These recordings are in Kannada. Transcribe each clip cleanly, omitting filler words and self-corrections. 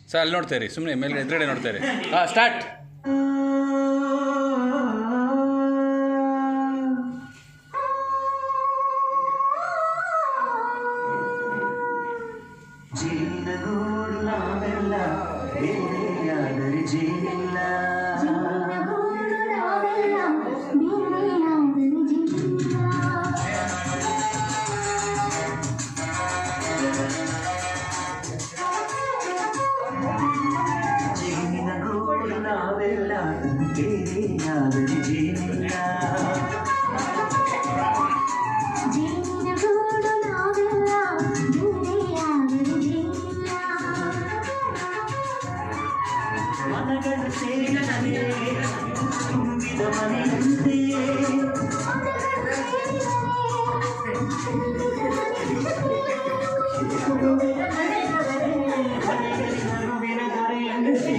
ಸರ್ ಅಲ್ಲಿ ನೋಡ್ತಾ ಇರಿ, ಸುಮ್ಮನೆ ಮೇಲೆ ಎದುರುಗಡೆ ನೋಡ್ತಾ ಇರಿ. ಹಾಂ, ಸ್ಟಾರ್ಟ್. ಮನಗಳು ಸೇರಿದರೆ ತುಂಬಿದ ಮನೆಯಂತೆ ನಗುವಿನ ದೊರೆಯಂತೆ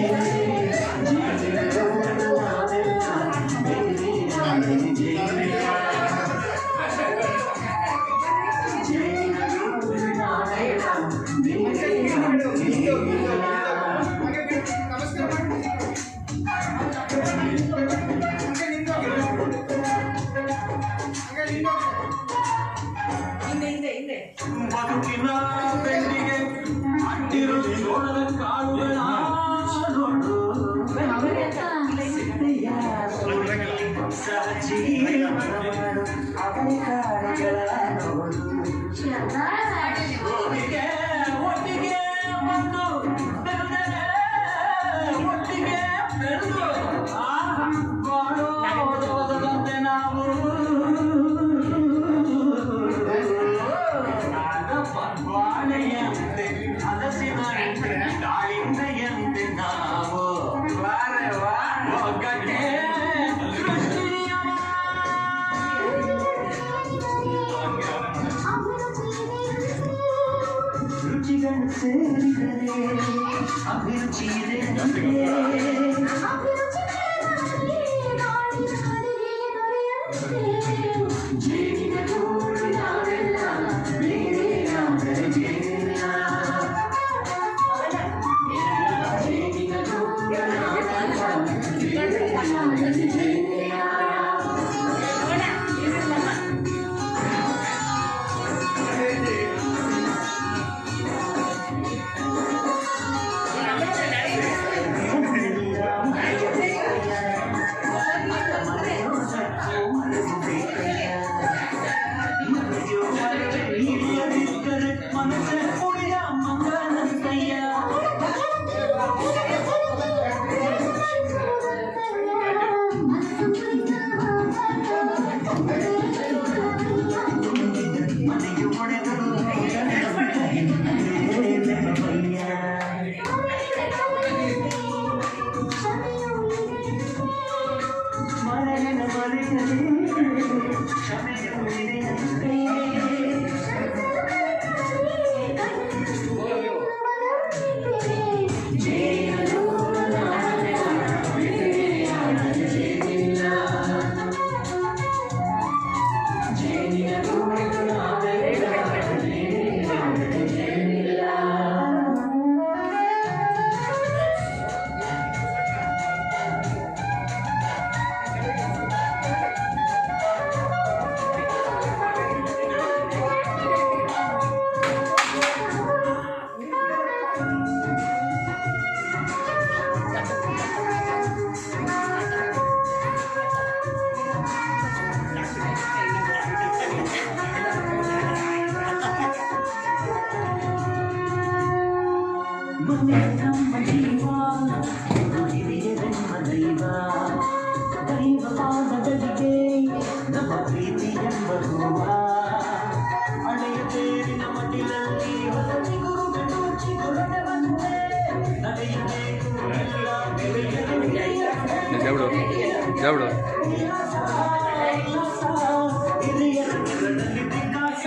ಬದುಕಿನ ಬೆಳ್ಳಿಗೆ ಅಟ್ಟಿರು ಜೋಳದ ಕಾಳುಗಳ ಒಟ್ಟಿಗೆ ಬಂದು ಒಟ್ಟಿಗೆ ಬೆಳೆದು ಬಾಳೋದಂತೆ ನಾವು ಬಾಳೆಯಂತೆ ಹಲಸಿನಂತೆ ದಾಳಿಂಬೆಯಂತೆ ನಾವು ಒಗ್ಗಟ್ಟೆ ರುಚಿಗಳು ಸೇರಿದರೆ ಅಭಿರುಚಿ ಇದೆ ಜೇನಿನ ಗೂಡು ನಾವೆಲ್ಲ ಬೇರೆ ಆದರೆ ಜೇನಿನ ಗೂಡು ನಾವೆಲ್ಲ ಬೇರೆ ಆದರೆ ಜೇನಿನ ಮನಸ್ಸೆ ಕುಡಿಯ ಮಂಗನಂತಯ್ಯ ಮನೆಗೆ ಹೊಡೆದರು ಮರಗಿನ ಬರೆಯಲಿ ಕ್ಷಮೆಯು ಇದೆಯಂತೆ ನಮ್ಮ ಜೀವ ನಮ್ಮ ದೈವ ದೈವ ಪಾದಗಳಿಗೆ ನಮ್ಮ ಪ್ರೀತಿ ಎಂಬ ಹೂವ ಹಳೆಯ ತೇರಿನ ಮಟ್ಟಿನಲ್ಲಿ ಹೊಸ ಚಿಗುರೊಡೆ ಬಂದೆ ನಡೆಯಬೇಕು ಎಲ್ಲ ಜಾವಡು ಹಿರಿಯರ ನೆರಳಲ್ಲಿ ವಿಕಾಸ